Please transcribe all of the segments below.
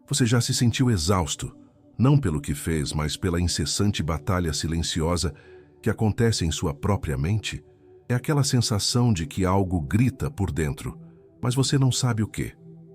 Você já se sentiu exausto, não pelo que fez, mas pela incessante batalha silenciosa que acontece em sua própria mente? É aquela sensação de que algo grita por dentro, mas você não sabe o quê.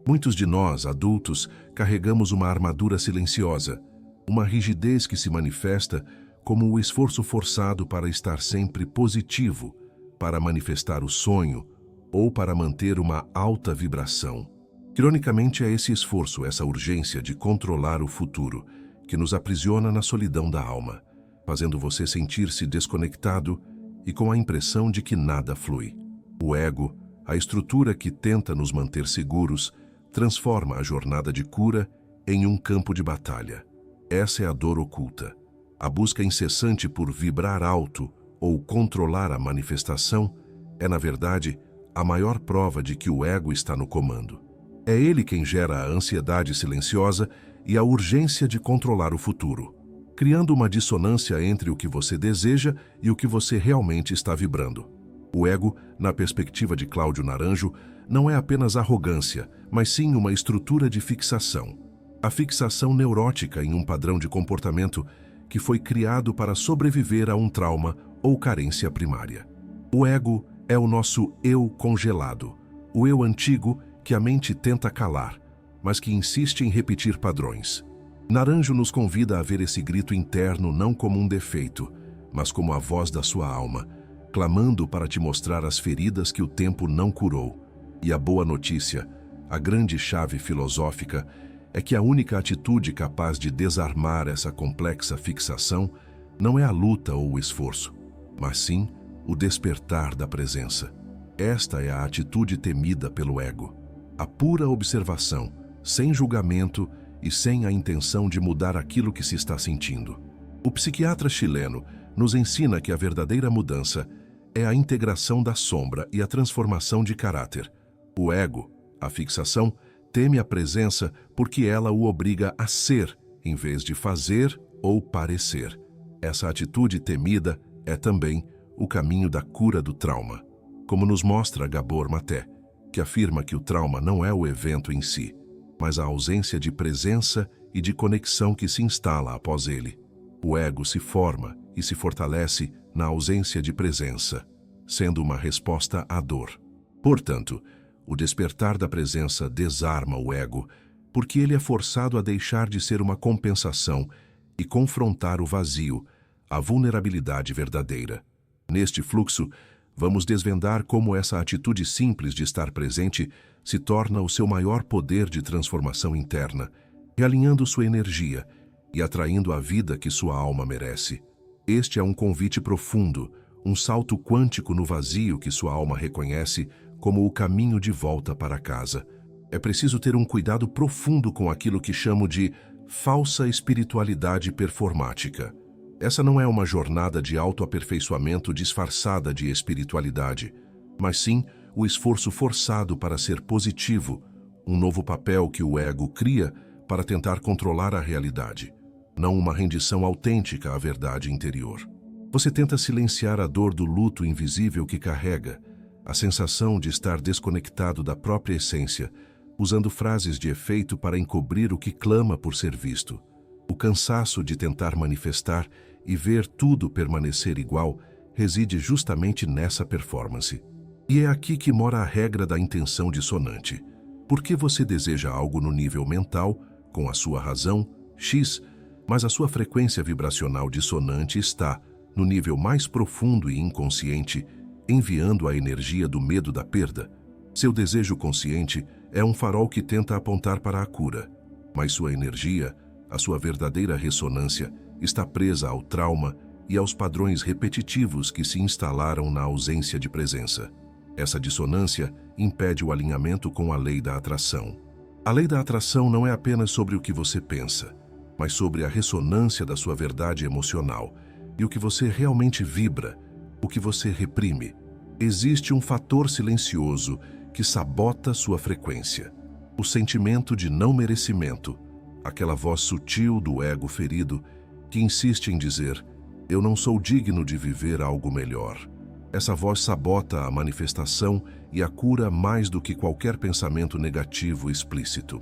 Muitos de nós, adultos, carregamos uma armadura silenciosa, uma rigidez que se manifesta como o esforço forçado para estar sempre positivo, para manifestar o sonho ou para manter uma alta vibração. Ironicamente, é esse esforço, essa urgência de controlar o futuro, que nos aprisiona na solidão da alma, fazendo você sentir-se desconectado e com a impressão de que nada flui. O ego, a estrutura que tenta nos manter seguros, transforma a jornada de cura em um campo de batalha. Essa é a dor oculta. A busca incessante por vibrar alto ou controlar a manifestação é, na verdade, a maior prova de que o ego está no comando. É ele quem gera a ansiedade silenciosa e a urgência de controlar o futuro, criando uma dissonância entre o que você deseja e o que você realmente está vibrando. O ego, na perspectiva de Cláudio Naranjo, não é apenas arrogância, mas sim uma estrutura de fixação. A fixação neurótica em um padrão de comportamento que foi criado para sobreviver a um trauma ou carência primária. O ego é o nosso eu congelado, o eu antigo que a mente tenta calar, mas que insiste em repetir padrões. Naranjo nos convida a ver esse grito interno não como um defeito, mas como a voz da sua alma, clamando para te mostrar as feridas que o tempo não curou. E a boa notícia, a grande chave filosófica, é que a única atitude capaz de desarmar essa complexa fixação não é a luta ou o esforço, mas sim o despertar da presença. Esta é a atitude temida pelo ego. A pura observação, sem julgamento e sem a intenção de mudar aquilo que se está sentindo. O psiquiatra chileno nos ensina que a verdadeira mudança é a integração da sombra e a transformação de caráter. O ego, a fixação, teme a presença porque ela o obriga a ser, em vez de fazer ou parecer. Essa atitude temida é também o caminho da cura do trauma, como nos mostra Gabor Maté, que afirma que o trauma não é o evento em si, mas a ausência de presença e de conexão que se instala após ele. O ego se forma e se fortalece na ausência de presença, sendo uma resposta à dor. Portanto, o despertar da presença desarma o ego, porque ele é forçado a deixar de ser uma compensação e confrontar o vazio, a vulnerabilidade verdadeira. Neste fluxo, vamos desvendar como essa atitude simples de estar presente se torna o seu maior poder de transformação interna, realinhando sua energia e atraindo a vida que sua alma merece. Este é um convite profundo, um salto quântico no vazio que sua alma reconhece como o caminho de volta para casa. É preciso ter um cuidado profundo com aquilo que chamo de falsa espiritualidade performática. Essa não é uma jornada de autoaperfeiçoamento disfarçada de espiritualidade, mas sim o esforço forçado para ser positivo, um novo papel que o ego cria para tentar controlar a realidade, não uma rendição autêntica à verdade interior. Você tenta silenciar a dor do luto invisível que carrega, a sensação de estar desconectado da própria essência, usando frases de efeito para encobrir o que clama por ser visto. O cansaço de tentar manifestar e ver tudo permanecer igual reside justamente nessa performance. E é aqui que mora a regra da intenção dissonante. Porque você deseja algo no nível mental, com a sua razão, X, mas a sua frequência vibracional dissonante está, no nível mais profundo e inconsciente, enviando a energia do medo da perda. Seu desejo consciente é um farol que tenta apontar para a cura, mas sua energia, a sua verdadeira ressonância, está presa ao trauma e aos padrões repetitivos que se instalaram na ausência de presença. Essa dissonância impede o alinhamento com a lei da atração. A lei da atração não é apenas sobre o que você pensa, mas sobre a ressonância da sua verdade emocional e o que você realmente vibra, o que você reprime. Existe um fator silencioso que sabota sua frequência. O sentimento de não merecimento, aquela voz sutil do ego ferido que insiste em dizer: eu não sou digno de viver algo melhor. Essa voz sabota a manifestação e a cura mais do que qualquer pensamento negativo explícito.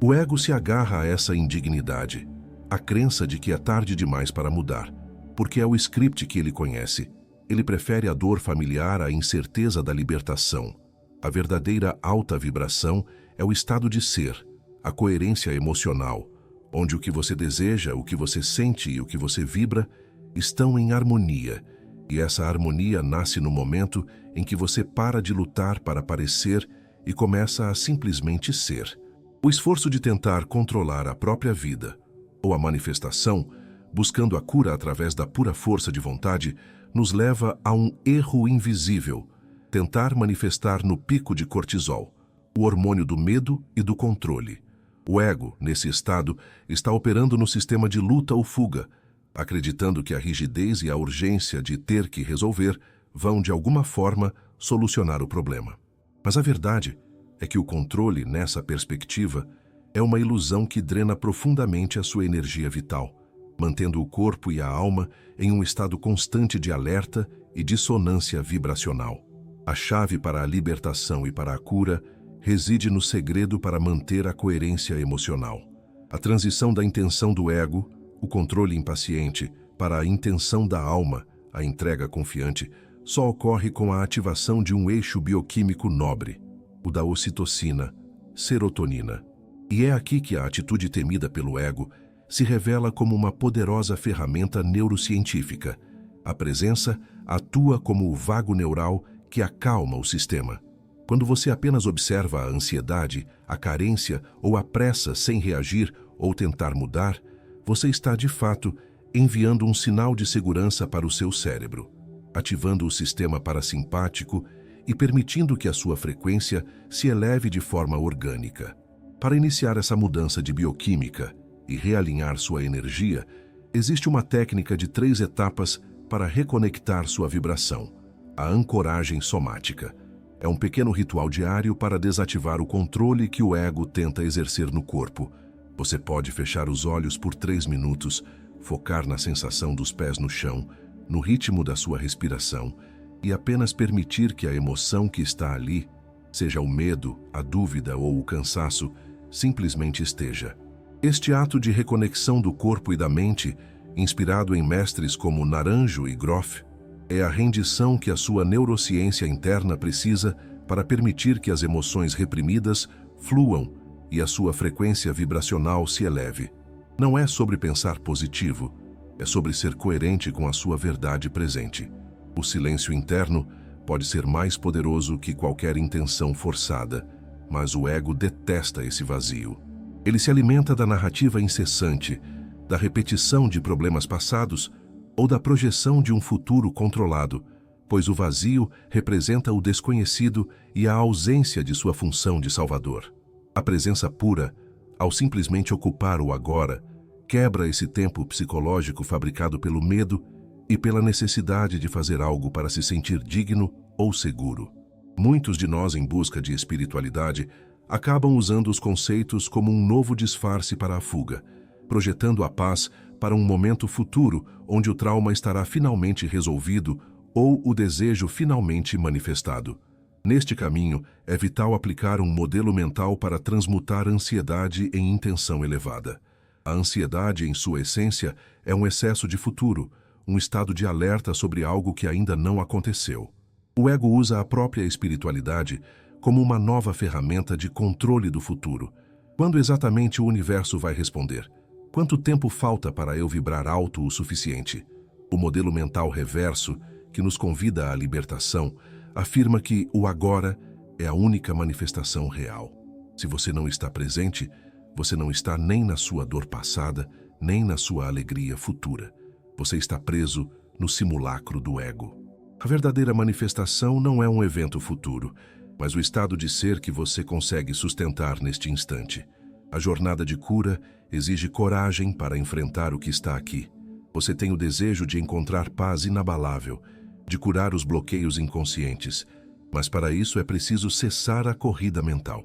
O ego se agarra a essa indignidade, a crença de que é tarde demais para mudar, porque é o script que ele conhece. Ele prefere a dor familiar à incerteza da libertação. A verdadeira alta vibração é o estado de ser, a coerência emocional, onde o que você deseja, o que você sente e o que você vibra estão em harmonia, e essa harmonia nasce no momento em que você para de lutar para parecer e começa a simplesmente ser. O esforço de tentar controlar a própria vida, ou a manifestação, buscando a cura através da pura força de vontade, nos leva a um erro invisível: tentar manifestar no pico de cortisol, o hormônio do medo e do controle. O ego, nesse estado, está operando no sistema de luta ou fuga, acreditando que a rigidez e a urgência de ter que resolver vão, de alguma forma, solucionar o problema. Mas a verdade é que o controle, nessa perspectiva, é uma ilusão que drena profundamente a sua energia vital, mantendo o corpo e a alma em um estado constante de alerta e dissonância vibracional. A chave para a libertação e para a cura reside no segredo para manter a coerência emocional. A transição da intenção do ego, o controle impaciente, para a intenção da alma, a entrega confiante, só ocorre com a ativação de um eixo bioquímico nobre, o da ocitocina, serotonina. E é aqui que a atitude temida pelo ego se revela como uma poderosa ferramenta neurocientífica. A presença atua como o vago neural que acalma o sistema. Quando você apenas observa a ansiedade, a carência ou a pressa sem reagir ou tentar mudar, você está, de fato, enviando um sinal de segurança para o seu cérebro, ativando o sistema parasimpático e permitindo que a sua frequência se eleve de forma orgânica. Para iniciar essa mudança de bioquímica e realinhar sua energia, existe uma técnica de 3 etapas para reconectar sua vibração: a ancoragem somática. É um pequeno ritual diário para desativar o controle que o ego tenta exercer no corpo. Você pode fechar os olhos por 3 minutos, focar na sensação dos pés no chão, no ritmo da sua respiração e apenas permitir que a emoção que está ali, seja o medo, a dúvida ou o cansaço, simplesmente esteja. Este ato de reconexão do corpo e da mente, inspirado em mestres como Naranjo e Grof, é a rendição que a sua neurociência interna precisa para permitir que as emoções reprimidas fluam e a sua frequência vibracional se eleve. Não é sobre pensar positivo, é sobre ser coerente com a sua verdade presente. O silêncio interno pode ser mais poderoso que qualquer intenção forçada, mas o ego detesta esse vazio. Ele se alimenta da narrativa incessante, da repetição de problemas passados ou da projeção de um futuro controlado, pois o vazio representa o desconhecido e a ausência de sua função de salvador. A presença pura, ao simplesmente ocupar o agora, quebra esse tempo psicológico fabricado pelo medo e pela necessidade de fazer algo para se sentir digno ou seguro. Muitos de nós, em busca de espiritualidade, acabam usando os conceitos como um novo disfarce para a fuga, projetando a paz para um momento futuro onde o trauma estará finalmente resolvido ou o desejo finalmente manifestado. Neste caminho, é vital aplicar um modelo mental para transmutar a ansiedade em intenção elevada. A ansiedade, em sua essência, é um excesso de futuro, um estado de alerta sobre algo que ainda não aconteceu. O ego usa a própria espiritualidade como uma nova ferramenta de controle do futuro. Quando exatamente o universo vai responder? Quanto tempo falta para eu vibrar alto o suficiente? O modelo mental reverso, que nos convida à libertação, afirma que o agora é a única manifestação real. Se você não está presente, você não está nem na sua dor passada, nem na sua alegria futura. Você está preso no simulacro do ego. A verdadeira manifestação não é um evento futuro, mas o estado de ser que você consegue sustentar neste instante. A jornada de cura exige coragem para enfrentar o que está aqui. Você tem o desejo de encontrar paz inabalável, de curar os bloqueios inconscientes, mas para isso é preciso cessar a corrida mental.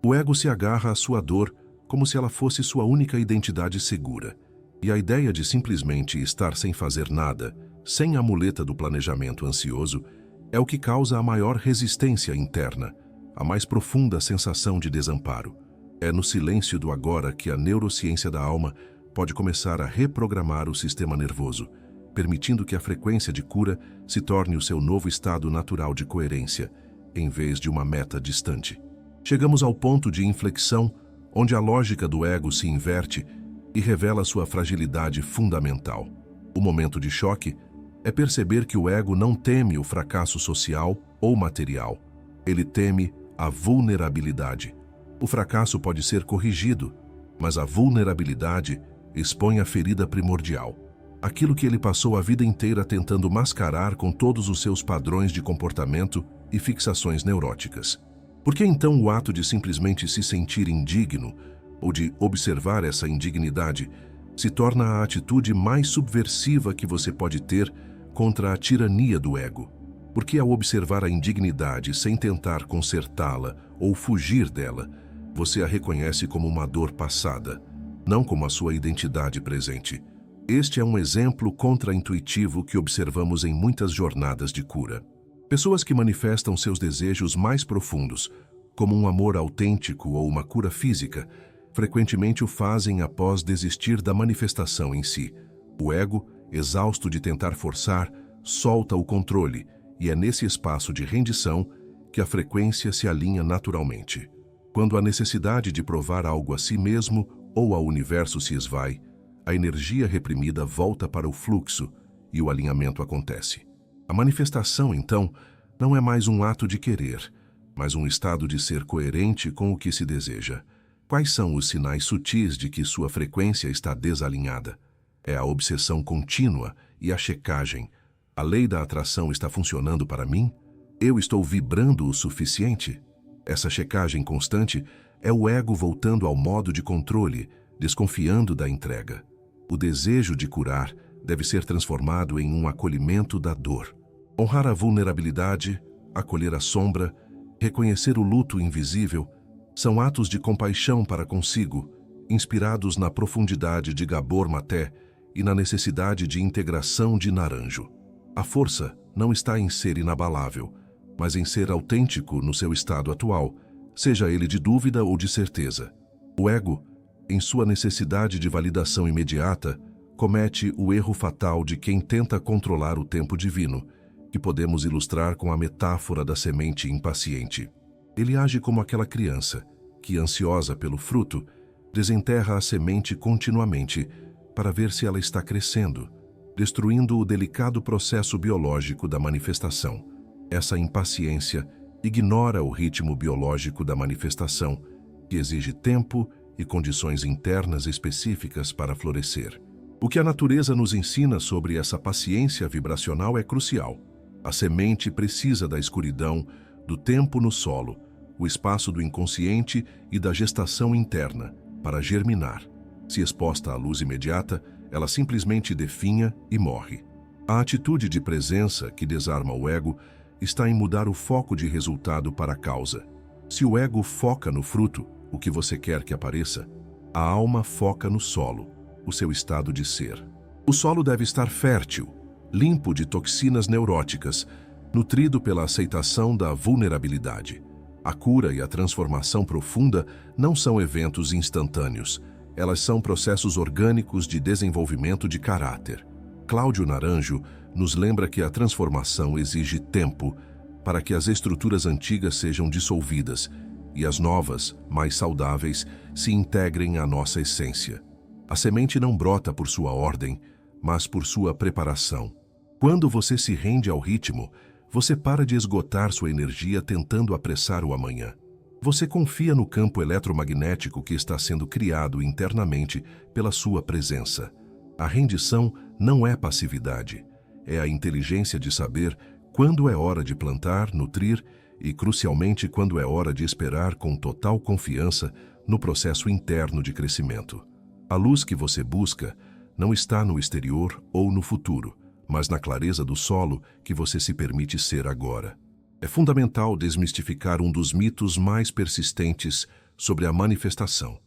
O ego se agarra à sua dor como se ela fosse sua única identidade segura, e a ideia de simplesmente estar sem fazer nada, sem a muleta do planejamento ansioso, é o que causa a maior resistência interna, a mais profunda sensação de desamparo. É no silêncio do agora que a neurociência da alma pode começar a reprogramar o sistema nervoso, permitindo que a frequência de cura se torne o seu novo estado natural de coerência, em vez de uma meta distante. Chegamos ao ponto de inflexão onde a lógica do ego se inverte e revela sua fragilidade fundamental. O momento de choque é perceber que o ego não teme o fracasso social ou material. Ele teme a vulnerabilidade. O fracasso pode ser corrigido, mas a vulnerabilidade expõe a ferida primordial. Aquilo que ele passou a vida inteira tentando mascarar com todos os seus padrões de comportamento e fixações neuróticas. Por que então o ato de simplesmente se sentir indigno ou de observar essa indignidade se torna a atitude mais subversiva que você pode ter contra a tirania do ego? Porque ao observar a indignidade sem tentar consertá-la ou fugir dela, você a reconhece como uma dor passada, não como a sua identidade presente. Este é um exemplo contraintuitivo que observamos em muitas jornadas de cura. Pessoas que manifestam seus desejos mais profundos, como um amor autêntico ou uma cura física, frequentemente o fazem após desistir da manifestação em si. O ego, exausto de tentar forçar, solta o controle, e é nesse espaço de rendição que a frequência se alinha naturalmente. Quando a necessidade de provar algo a si mesmo ou ao universo se esvai, a energia reprimida volta para o fluxo e o alinhamento acontece. A manifestação, então, não é mais um ato de querer, mas um estado de ser coerente com o que se deseja. Quais são os sinais sutis de que sua frequência está desalinhada? É a obsessão contínua e a checagem. A lei da atração está funcionando para mim? Eu estou vibrando o suficiente? Essa checagem constante é o ego voltando ao modo de controle, desconfiando da entrega. O desejo de curar deve ser transformado em um acolhimento da dor. Honrar a vulnerabilidade, acolher a sombra, reconhecer o luto invisível, são atos de compaixão para consigo, inspirados na profundidade de Gabor Maté e na necessidade de integração de Naranjo. A força não está em ser inabalável, mas em ser autêntico no seu estado atual, seja ele de dúvida ou de certeza. O ego, em sua necessidade de validação imediata, comete o erro fatal de quem tenta controlar o tempo divino, que podemos ilustrar com a metáfora da semente impaciente. Ele age como aquela criança que, ansiosa pelo fruto, desenterra a semente continuamente para ver se ela está crescendo, destruindo o delicado processo biológico da manifestação. Essa impaciência ignora o ritmo biológico da manifestação, que exige tempo e condições internas específicas para florescer. O que a natureza nos ensina sobre essa paciência vibracional é crucial. A semente precisa da escuridão, do tempo no solo, o espaço do inconsciente e da gestação interna para germinar. Se exposta à luz imediata, ela simplesmente definha e morre. A atitude de presença que desarma o ego está em mudar o foco de resultado para a causa. Se o ego foca no fruto, o que você quer que apareça, a alma foca no solo, o seu estado de ser. O solo deve estar fértil, limpo de toxinas neuróticas, nutrido pela aceitação da vulnerabilidade. A cura e a transformação profunda não são eventos instantâneos, elas são processos orgânicos de desenvolvimento de caráter. Cláudio Naranjo nos lembra que a transformação exige tempo para que as estruturas antigas sejam dissolvidas e as novas, mais saudáveis, se integrem à nossa essência. A semente não brota por sua ordem, mas por sua preparação. Quando você se rende ao ritmo, você para de esgotar sua energia tentando apressar o amanhã. Você confia no campo eletromagnético que está sendo criado internamente pela sua presença. A rendição não é passividade, é a inteligência de saber quando é hora de plantar, nutrir e, crucialmente, quando é hora de esperar com total confiança no processo interno de crescimento. A luz que você busca não está no exterior ou no futuro, mas na clareza do solo que você se permite ser agora. É fundamental desmistificar um dos mitos mais persistentes sobre a manifestação.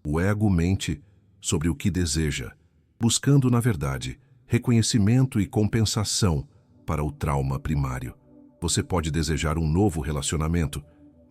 O ego mente sobre o que deseja, buscando, na verdade, reconhecimento e compensação para o trauma primário. Você pode desejar um novo relacionamento,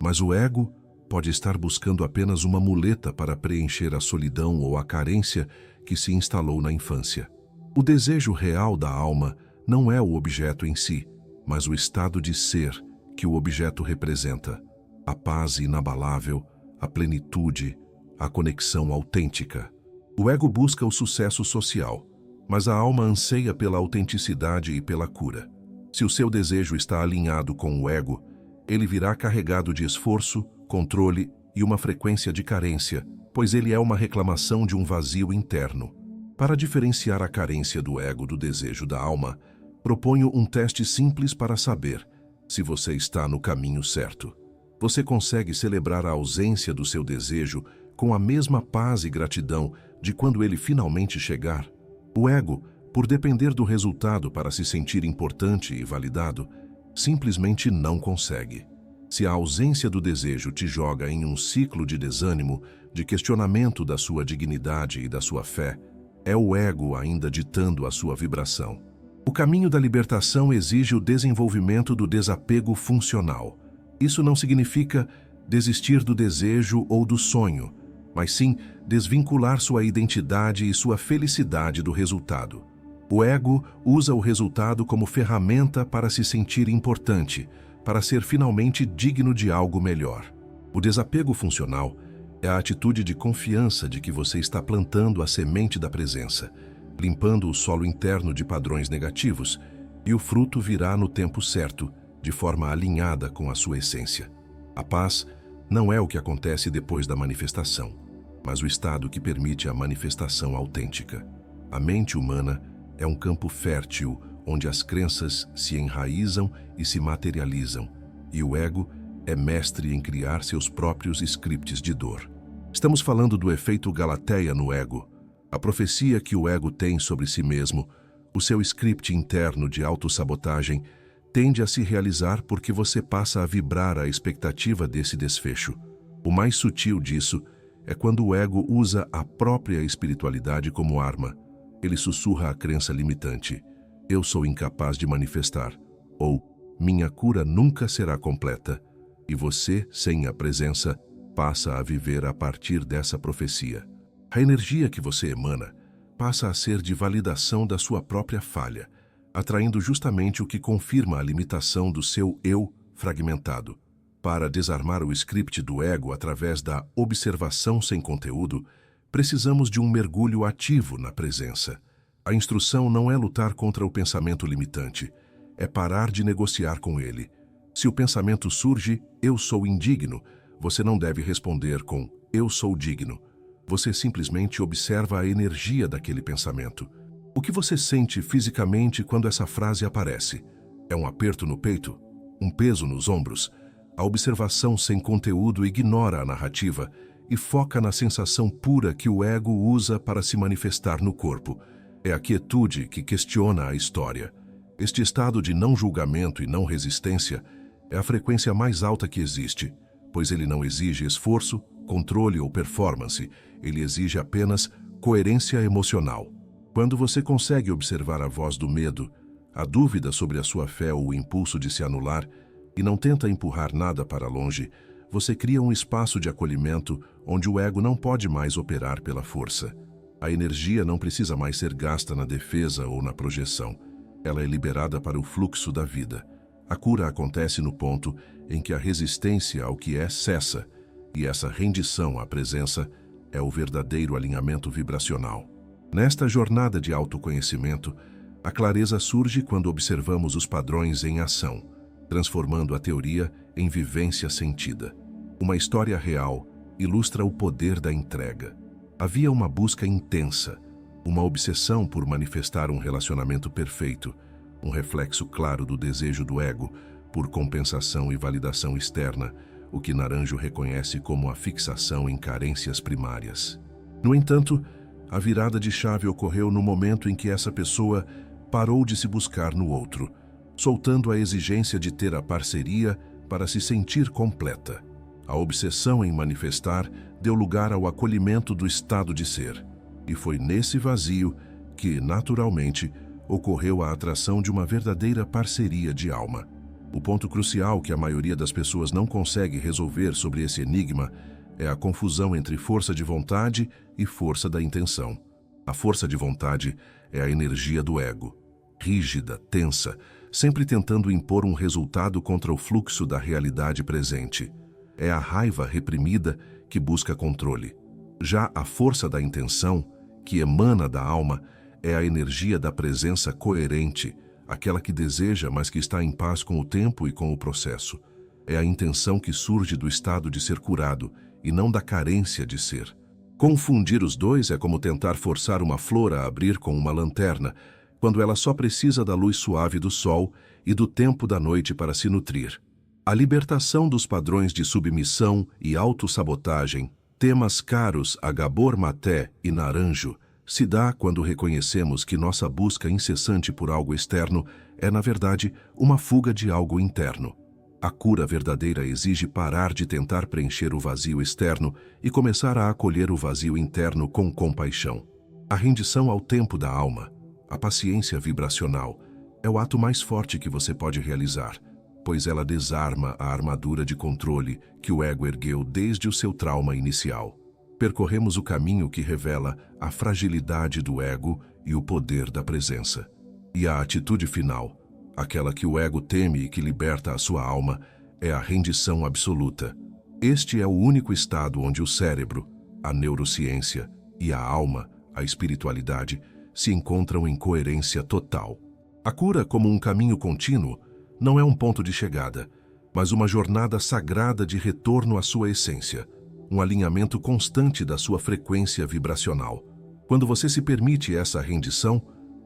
mas o ego pode estar buscando apenas uma muleta para preencher a solidão ou a carência que se instalou na infância. O desejo real da alma não é o objeto em si, mas o estado de ser que o objeto representa. A paz inabalável, a plenitude, a conexão autêntica. O ego busca o sucesso social, mas a alma anseia pela autenticidade e pela cura. Se o seu desejo está alinhado com o ego, ele virá carregado de esforço, controle e uma frequência de carência, pois ele é uma reclamação de um vazio interno. Para diferenciar a carência do ego do desejo da alma, proponho um teste simples para saber se você está no caminho certo. Você consegue celebrar a ausência do seu desejo com a mesma paz e gratidão de quando ele finalmente chegar? O ego, por depender do resultado para se sentir importante e validado, simplesmente não consegue. Se a ausência do desejo te joga em um ciclo de desânimo, de questionamento da sua dignidade e da sua fé, é o ego ainda ditando a sua vibração. O caminho da libertação exige o desenvolvimento do desapego funcional. Isso não significa desistir do desejo ou do sonho, mas sim desvincular sua identidade e sua felicidade do resultado. O ego usa o resultado como ferramenta para se sentir importante, para ser finalmente digno de algo melhor. O desapego funcional é a atitude de confiança de que você está plantando a semente da presença, limpando o solo interno de padrões negativos, e o fruto virá no tempo certo, de forma alinhada com a sua essência. A paz não é o que acontece depois da manifestação, mas o estado que permite a manifestação autêntica. A mente humana é um campo fértil onde as crenças se enraizam e se materializam, e o ego é mestre em criar seus próprios scripts de dor. Estamos falando do efeito Galateia no ego, a profecia que o ego tem sobre si mesmo. O seu script interno de autossabotagem tende a se realizar porque você passa a vibrar a expectativa desse desfecho. O mais sutil disso é quando o ego usa a própria espiritualidade como arma. Ele sussurra a crença limitante: eu sou incapaz de manifestar, ou minha cura nunca será completa. E você, sem a presença, passa a viver a partir dessa profecia. A energia que você emana passa a ser de validação da sua própria falha, atraindo justamente o que confirma a limitação do seu eu fragmentado. Para desarmar o script do ego através da observação sem conteúdo, precisamos de um mergulho ativo na presença. A instrução não é lutar contra o pensamento limitante, é parar de negociar com ele. Se o pensamento surge, eu sou indigno, você não deve responder com eu sou digno. Você simplesmente observa a energia daquele pensamento. O que você sente fisicamente quando essa frase aparece? É um aperto no peito? Um peso nos ombros? A observação sem conteúdo ignora a narrativa e foca na sensação pura que o ego usa para se manifestar no corpo. É a quietude que questiona a história. Este estado de não julgamento e não resistência é a frequência mais alta que existe, pois ele não exige esforço, controle ou performance, ele exige apenas coerência emocional. Quando você consegue observar a voz do medo, a dúvida sobre a sua fé ou o impulso de se anular, e não tenta empurrar nada para longe, você cria um espaço de acolhimento onde o ego não pode mais operar pela força. A energia não precisa mais ser gasta na defesa ou na projeção. Ela é liberada para o fluxo da vida. A cura acontece no ponto em que a resistência ao que é cessa, e essa rendição à presença é o verdadeiro alinhamento vibracional. Nesta jornada de autoconhecimento, a clareza surge quando observamos os padrões em ação, transformando a teoria em vivência sentida. Uma história real ilustra o poder da entrega. Havia uma busca intensa, uma obsessão por manifestar um relacionamento perfeito, um reflexo claro do desejo do ego por compensação e validação externa, o que Naranjo reconhece como a fixação em carências primárias. No entanto, a virada de chave ocorreu no momento em que essa pessoa parou de se buscar no outro, soltando a exigência de ter a parceria para se sentir completa. A obsessão em manifestar deu lugar ao acolhimento do estado de ser, e foi nesse vazio que, naturalmente, ocorreu a atração de uma verdadeira parceria de alma. O ponto crucial que a maioria das pessoas não consegue resolver sobre esse enigma é a confusão entre força de vontade e força da intenção. A força de vontade é a energia do ego, rígida, tensa, sempre tentando impor um resultado contra o fluxo da realidade presente. É a raiva reprimida que busca controle. Já a força da intenção, que emana da alma, é a energia da presença coerente, aquela que deseja, mas que está em paz com o tempo e com o processo. É a intenção que surge do estado de ser curado e não da carência de ser. Confundir os dois é como tentar forçar uma flor a abrir com uma lanterna, quando ela só precisa da luz suave do sol e do tempo da noite para se nutrir. A libertação dos padrões de submissão e autossabotagem, temas caros a Gabor Maté e Naranjo, se dá quando reconhecemos que nossa busca incessante por algo externo é, na verdade, uma fuga de algo interno. A cura verdadeira exige parar de tentar preencher o vazio externo e começar a acolher o vazio interno com compaixão. A rendição ao tempo da alma, a paciência vibracional, é o ato mais forte que você pode realizar, pois ela desarma a armadura de controle que o ego ergueu desde o seu trauma inicial. Percorremos o caminho que revela a fragilidade do ego e o poder da presença. E a atitude final, aquela que o ego teme e que liberta a sua alma, é a rendição absoluta. Este é o único estado onde o cérebro, a neurociência e a alma, a espiritualidade, se encontram em coerência total. A cura, como um caminho contínuo, não é um ponto de chegada, mas uma jornada sagrada de retorno à sua essência, um alinhamento constante da sua frequência vibracional. Quando você se permite essa rendição,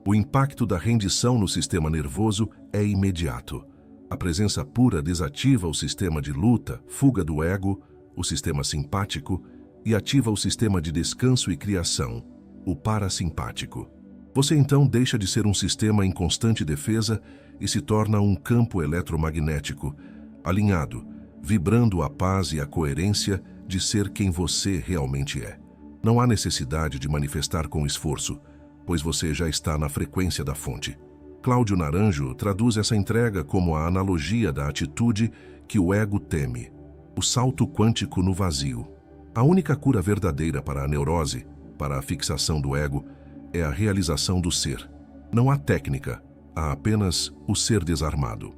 o impacto da rendição no sistema nervoso é imediato. A presença pura desativa o sistema de luta, fuga do ego, o sistema simpático, e ativa o sistema de descanso e criação, o parasimpático. Você então deixa de ser um sistema em constante defesa e se torna um campo eletromagnético, alinhado, vibrando a paz e a coerência de ser quem você realmente é. Não há necessidade de manifestar com esforço, pois você já está na frequência da fonte. Cláudio Naranjo traduz essa entrega como a analogia da atitude que o ego teme, o salto quântico no vazio. A única cura verdadeira para a neurose, para a fixação do ego, é a realização do ser. Não há técnica, há apenas o ser desarmado.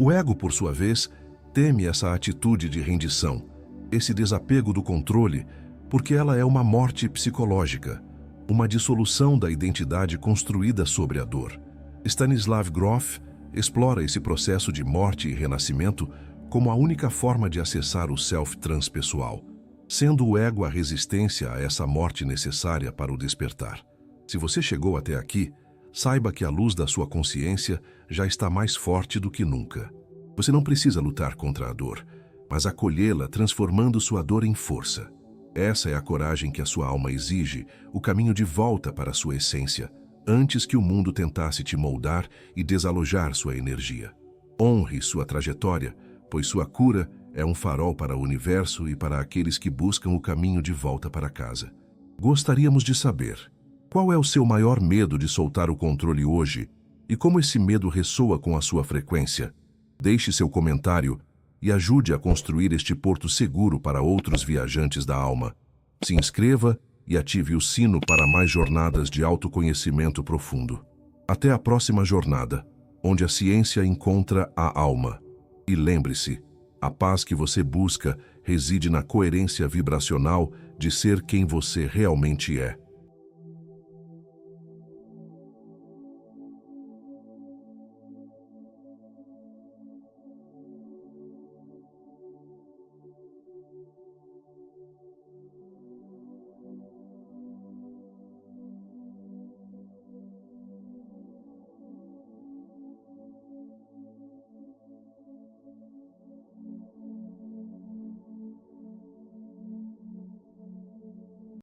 O ego, por sua vez, teme essa atitude de rendição, esse desapego do controle, porque ela é uma morte psicológica, uma dissolução da identidade construída sobre a dor. Stanislav Grof explora esse processo de morte e renascimento como a única forma de acessar o self transpessoal, sendo o ego a resistência a essa morte necessária para o despertar. Se você chegou até aqui, saiba que a luz da sua consciência já está mais forte do que nunca. Você não precisa lutar contra a dor, mas acolhê-la transformando sua dor em força. Essa é a coragem que a sua alma exige, o caminho de volta para a sua essência, antes que o mundo tentasse te moldar e desalojar sua energia. Honre sua trajetória, pois sua cura é um farol para o universo e para aqueles que buscam o caminho de volta para casa. Gostaríamos de saber, qual é o seu maior medo de soltar o controle hoje e como esse medo ressoa com a sua frequência? Deixe seu comentário e ajude a construir este porto seguro para outros viajantes da alma. Se inscreva e ative o sino para mais jornadas de autoconhecimento profundo. Até a próxima jornada, onde a ciência encontra a alma. E lembre-se, a paz que você busca reside na coerência vibracional de ser quem você realmente é.